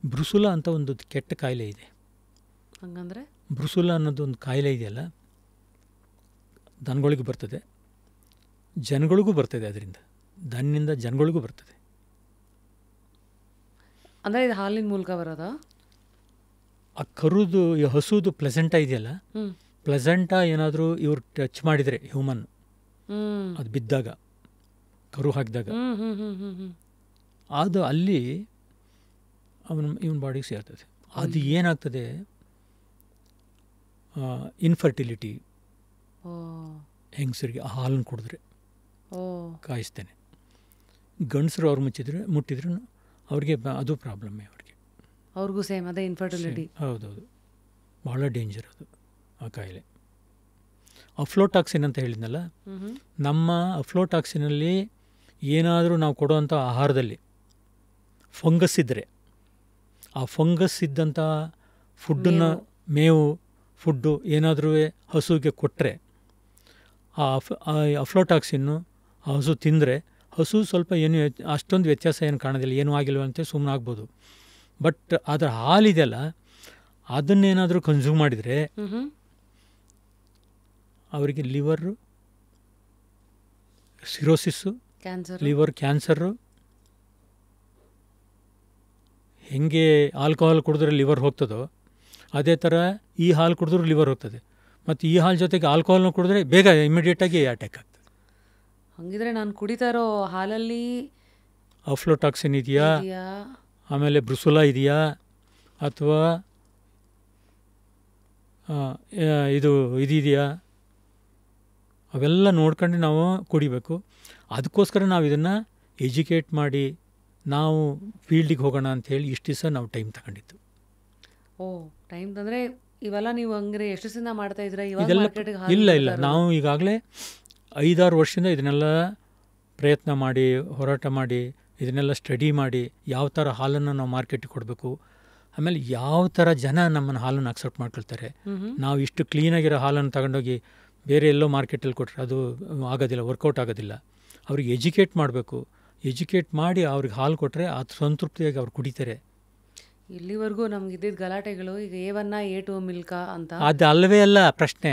ಬ್ರುಸುಲಾ ಅಂತ ಒಂದು ಕೆಟ್ಟ ಕಾಯಿಲೆ ಇದೆ. ಹಂಗಂದ್ರೆ ಬ್ರುಸುಲಾ ಅನ್ನೋದು ಒಂದು ಕಾಯಿಲೆ ಇದೆಯಲ್ಲ, ದನಗಳಿಗೂ ಬರ್ತದೆ, ಜನಗಳಿಗೂ ಬರ್ತದೆ. ಅದರಿಂದ ದನ್ನಿಂದ ಜನಗಳಿಗೂ ಬರ್ತದೆ. ಅಂದರೆ ಇದು ಹಾಲಿನ ಮೂಲಕ ಬರೋದಾ? ಆ ಕರುದು, ಈ ಹಸುದು ಪ್ಲೆಸೆಂಟ ಇದೆಯಲ್ಲ, ಪ್ಲೆಸೆಂಟ ಏನಾದರೂ ಇವ್ರು ಟಚ್ ಮಾಡಿದರೆ ಹ್ಯೂಮನ್, ಅದು ಬಿದ್ದಾಗ, ಕರು ಹಾಕಿದಾಗ, ಅದು ಅಲ್ಲಿ ಇವನ ಬಾಡಿಗೆ ಸೇರ್ತದೆ. ಅದು ಏನಾಗ್ತದೆ, ಇನ್ಫರ್ಟಿಲಿಟಿ, ಹೆಂಗಸರಿಗೆ ಹಾಲನ್ನು ಕುಡಿದ್ರೆ ಕಾಯಿಸ್ತೇನೆ. ಗಂಡಸರು ಅವ್ರು ಮುಟ್ಟಿದ್ರು ಅವ್ರಿಗೆ ಅದು ಪ್ರಾಬ್ಲಮ್ಮೇ. ಅವ್ರಿಗೂ ಸೇಮ್ ಅದೇ ಇನ್ಫರ್ಟಿಲಿಟಿ. ಹೌದೌದು, ಭಾಳ ಡೇಂಜರ್ ಅದು ಆ ಕಾಯಿಲೆ. ಅಫ್ಲೋಟಾಕ್ಸಿನ್ ಅಂತ ಹೇಳಿದ್ನಲ್ಲ, ನಮ್ಮ ಅಫ್ಲೋಟಾಕ್ಸಿನಲ್ಲಿ ಏನಾದರೂ ನಾವು ಕೊಡುವಂಥ ಆಹಾರದಲ್ಲಿ ಫಂಗಸ್ ಇದ್ದರೆ, ಆ ಫಂಗಸ್ ಇದ್ದಂಥ ಫುಡ್ಡನ್ನು, ಮೇವು ಫುಡ್ಡು ಏನಾದರೂ ಹಸುವಿಗೆ ಕೊಟ್ಟರೆ, ಆ ಅಫ್ಲೋಟಾಕ್ಸಿನ್ನು ಆ ಹಸು ತಿಂದರೆ, ಹಸು ಸ್ವಲ್ಪ ಏನು ಅಷ್ಟೊಂದು ವ್ಯತ್ಯಾಸ ಏನು ಕಾಣೋದಿಲ್ಲ, ಏನೂ ಆಗಿಲ್ವ ಅಂತ ಸುಮ್ಮನೆ ಆಗ್ಬೋದು. ಬಟ್ ಅದರ ಹಾಲಿದೆಯಲ್ಲ, ಅದನ್ನೇನಾದರೂ ಕನ್ಸ್ಯೂಮ್ ಮಾಡಿದರೆ ಅವರಿಗೆ ಲಿವರು, ಸಿರೋಸಿಸ್ಸು, ಲಿವರ್ ಕ್ಯಾನ್ಸರು, ಹೆಂಗೆ ಆಲ್ಕೋಹಾಲ್ ಕುಡಿದ್ರೆ ಲಿವರ್ ಹೋಗ್ತದೋ ಅದೇ ಥರ ಈ ಹಾಲು ಕುಡಿದ್ರೂ ಲಿವರ್ ಹೋಗ್ತದೆ. ಮತ್ತು ಈ ಹಾಲು ಜೊತೆಗೆ ಆಲ್ಕೋಹಾಲ್ನ ಕುಡಿದ್ರೆ ಬೇಗ ಇಮಿಡಿಯೇಟಾಗಿ ಅಟ್ಯಾಕ್ ಆಗ್ತದೆ. ಹಂಗಿದ್ರೆ ನಾನು ಕುಡಿತಾ ಇರೋ ಹಾಲಲ್ಲಿ ಅಫ್ಲೋಟಾಕ್ಸಿನ್ ಇದೆಯಾ, ಆಮೇಲೆ ಬ್ರುಸುಲಾ ಇದೆಯಾ, ಅಥವಾ ಇದೆಯಾ, ಅವೆಲ್ಲ ನೋಡ್ಕೊಂಡು ನಾವು ಕುಡಿಬೇಕು. ಅದಕ್ಕೋಸ್ಕರ ನಾವು ಇದನ್ನು ಎಜುಕೇಟ್ ಮಾಡಿ ನಾವು ಫೀಲ್ಡಿಗೆ ಹೋಗೋಣ ಅಂಥೇಳಿ ಇಷ್ಟು ದಿವಸ ನಾವು ಟೈಮ್ ತಗೊಂಡಿದ್ದು. ಟೈಮ್ ಅಂದರೆ ಇವೆಲ್ಲ ನೀವು ಹಂಗ್ರೆ ಎಷ್ಟು ದಿನ ಮಾಡ್ತಾ ಇದ್ರೆ? ಇಲ್ಲ, ನಾವು ಈಗಾಗಲೇ 5-6 ವರ್ಷದಿಂದ ಇದನ್ನೆಲ್ಲ ಪ್ರಯತ್ನ ಮಾಡಿ, ಹೋರಾಟ ಮಾಡಿ, ಇದನ್ನೆಲ್ಲ ಸ್ಟಡಿ ಮಾಡಿ, ಯಾವ ಥರ ಹಾಲನ್ನು ನಾವು ಮಾರ್ಕೆಟಿಗೆ ಕೊಡಬೇಕು, ಆಮೇಲೆ ಯಾವ ಥರ ಜನ ನಮ್ಮನ್ನು ಹಾಲನ್ನು ಅಕ್ಸೆಪ್ಟ್ ಮಾಡ್ಕೊಳ್ತಾರೆ. ನಾವು ಇಷ್ಟು ಕ್ಲೀನಾಗಿರೋ ಹಾಲನ್ನು ತಗೊಂಡೋಗಿ ಬೇರೆ ಎಲ್ಲೋ ಮಾರ್ಕೆಟಲ್ಲಿ ಕೊಟ್ಟರೆ ಅದು ಆಗೋದಿಲ್ಲ, ವರ್ಕೌಟ್ ಆಗೋದಿಲ್ಲ. ಅವ್ರಿಗೆ ಎಜುಕೇಟ್ ಮಾಡಬೇಕು. ಎಜುಕೇಟ್ ಮಾಡಿ ಅವ್ರಿಗೆ ಹಾಲು ಕೊಟ್ಟರೆ ಅದು ಸಂತೃಪ್ತಿಯಾಗಿ ಅವ್ರು ಕುಡಿತಾರೆ. ಇಲ್ಲಿವರೆಗೂ ನಮ್ಗೆ ಇದ್ದಿದ್ದ ಗಲಾಟೆಗಳು ಈಗ A1 A2 ಮಿಲ್ಕಾ ಅಂತ. ಅದು ಅಲ್ಲವೇ ಅಲ್ಲ ಪ್ರಶ್ನೆ.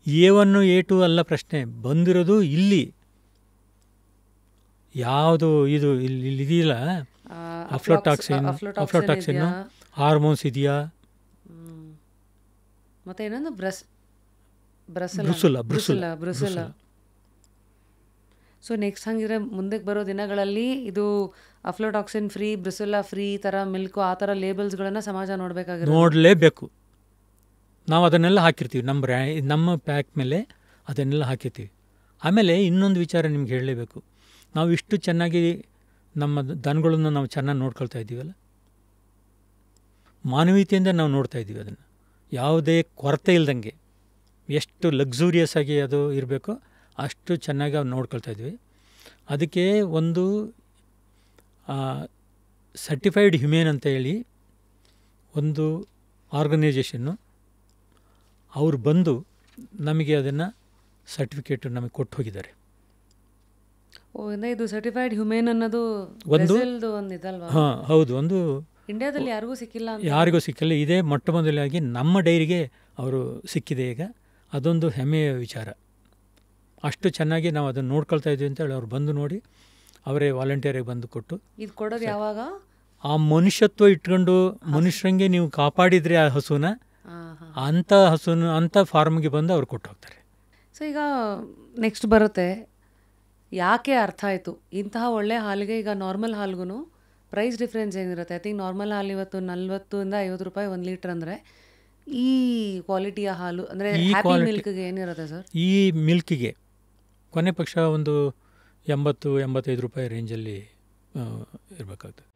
A1 A2 ಅಲ್ಲ ಪ್ರಶ್ನೆ. ಬಂದಿರೋದು ಇಲ್ಲಿ ಯಾವುದು ಇದು ಇಲ್ಲಿ ಇದೆಯಲ್ಲ, ಅಫ್ಲೋಟಾಕ್ಸಿನ್, ಹಾರ್ಮೋನ್ಸ್ ಇದೆಯಾ, ಮತ್ತೆ ಏನೊಂದು ಬ್ರುಸುಲಾ. ಸೊ ನೆಕ್ಸ್ಟ್ ಹಂಗಿದ್ರೆ ಮುಂದಕ್ಕೆ ಬರೋ ದಿನಗಳಲ್ಲಿ ಇದು ಅಫ್ಲೋಟಾಕ್ಸಿನ್ ಫ್ರೀ, ಬ್ರುಸುಲಾ ಫ್ರೀ ಥರ ಮಿಲ್ಕು ಆ ಥರ ಲೇಬಲ್ಸ್ಗಳನ್ನು ಸಮಾಜ ನೋಡಲೇಬೇಕು. ನಾವು ಅದನ್ನೆಲ್ಲ ಹಾಕಿರ್ತೀವಿ, ನಮ್ಮ ಪ್ಯಾಕ್ ಮೇಲೆ ಅದನ್ನೆಲ್ಲ ಹಾಕಿರ್ತೀವಿ. ಆಮೇಲೆ ಇನ್ನೊಂದು ವಿಚಾರ ನಿಮ್ಗೆ ಹೇಳಲೇಬೇಕು. ನಾವು ಇಷ್ಟು ಚೆನ್ನಾಗಿ ನಮ್ಮ ದನಗಳನ್ನು ನಾವು ಚೆನ್ನಾಗಿ ನೋಡ್ಕೊಳ್ತಾ ಇದ್ದೀವಲ್ಲ, ಮಾನವೀಯತೆಯಿಂದ ನಾವು ನೋಡ್ತಾ ಇದ್ದೀವಿ ಅದನ್ನು, ಯಾವುದೇ ಕೊರತೆ ಇಲ್ದಂಗೆ ಎಷ್ಟು ಲಕ್ಸುರಿಯಸ್ ಆಗಿ ಅದು ಇರಬೇಕೋ ಅಷ್ಟು ಚೆನ್ನಾಗಿ ಅವ್ನು ನೋಡ್ಕೊಳ್ತಾ ಇದ್ವಿ. ಅದಕ್ಕೆ ಒಂದು ಸರ್ಟಿಫೈಡ್ ಹ್ಯೂಮೇನ್ ಅಂತ ಹೇಳಿ ಒಂದು ಆರ್ಗನೈಜೇಷನ್ನು ಅವರು ಬಂದು ನಮಗೆ ಅದನ್ನು ಸರ್ಟಿಫಿಕೇಟ್ ನಮಗೆ ಕೊಟ್ಟು ಹೋಗಿದ್ದಾರೆ. ಇದು ಸರ್ಟಿಫೈಡ್ ಹ್ಯೂಮೇನ್ ಅನ್ನೋದು ಒಂದು ಇದಲ್ವಾ? ಹಾಂ ಹೌದು, ಒಂದು ಇಂಡಿಯಾದಲ್ಲಿ ಯಾರಿಗೂ ಸಿಕ್ಕಿಲ್ಲ. ಇದೇ ಮೊಟ್ಟ ಮೊದಲಾಗಿ ನಮ್ಮ ಡೈರಿಗೆ ಅವರು ಸಿಕ್ಕಿದೆ. ಈಗ ಅದೊಂದು ಹೆಮ್ಮೆಯ ವಿಚಾರ. ಅಷ್ಟು ಚೆನ್ನಾಗಿ ನಾವು ಅದನ್ನು ನೋಡ್ಕೊಳ್ತಾ ಇದ್ವಿ ಅಂತೇಳಿ ಅವ್ರು ಬಂದು ನೋಡಿ ಅವರೇ ವಾಲಂಟಿಯರಿಗೆ ಬಂದು ಕೊಟ್ಟು, ಇದು ಕೊಡೋದು ಯಾವಾಗ? ಆ ಮನುಷ್ಯತ್ವ ಇಟ್ಕೊಂಡು ಮನುಷ್ಯರಂಗೆ ನೀವು ಕಾಪಾಡಿದ್ರೆ ಆ ಹಸುನ, ಅಂಥ ಹಸುನ ಅಂಥ ಫಾರ್ಮ್ಗೆ ಬಂದು ಅವ್ರು ಕೊಟ್ಟು ಹೋಗ್ತಾರೆ. ಸೊ ಈಗ ನೆಕ್ಸ್ಟ್ ಬರುತ್ತೆ, ಯಾಕೆ ಅರ್ಥ ಆಯಿತು ಇಂತಹ ಒಳ್ಳೆ ಹಾಲಿಗೆ ಈಗ ನಾರ್ಮಲ್ ಹಾಲ್ಗೂ ಪ್ರೈಸ್ ಡಿಫ್ರೆನ್ಸ್ ಏನಿರುತ್ತೆ? ಐ ಥಿಂಕ್ ನಾರ್ಮಲ್ ಹಾಲು ಇವತ್ತು 40 - 50 ರೂಪಾಯಿ 1 ಲೀಟ್ರ್ ಅಂದರೆ ಈ ಕ್ವಾಲಿಟಿಯ ಹಾಲು ಅಂದರೆ ಹ್ಯಾಪಿ ಮಿಲ್ಕ್ಗೆ ಏನಿರುತ್ತೆ ಸರ್? ಈ ಮಿಲ್ಕಿಗೆ ಕೊನೆ ಪಕ್ಷ ಒಂದು 80-85 ರೂಪಾಯಿ ರೇಂಜಲ್ಲಿ ಇರಬೇಕಾಗ್ತದೆ.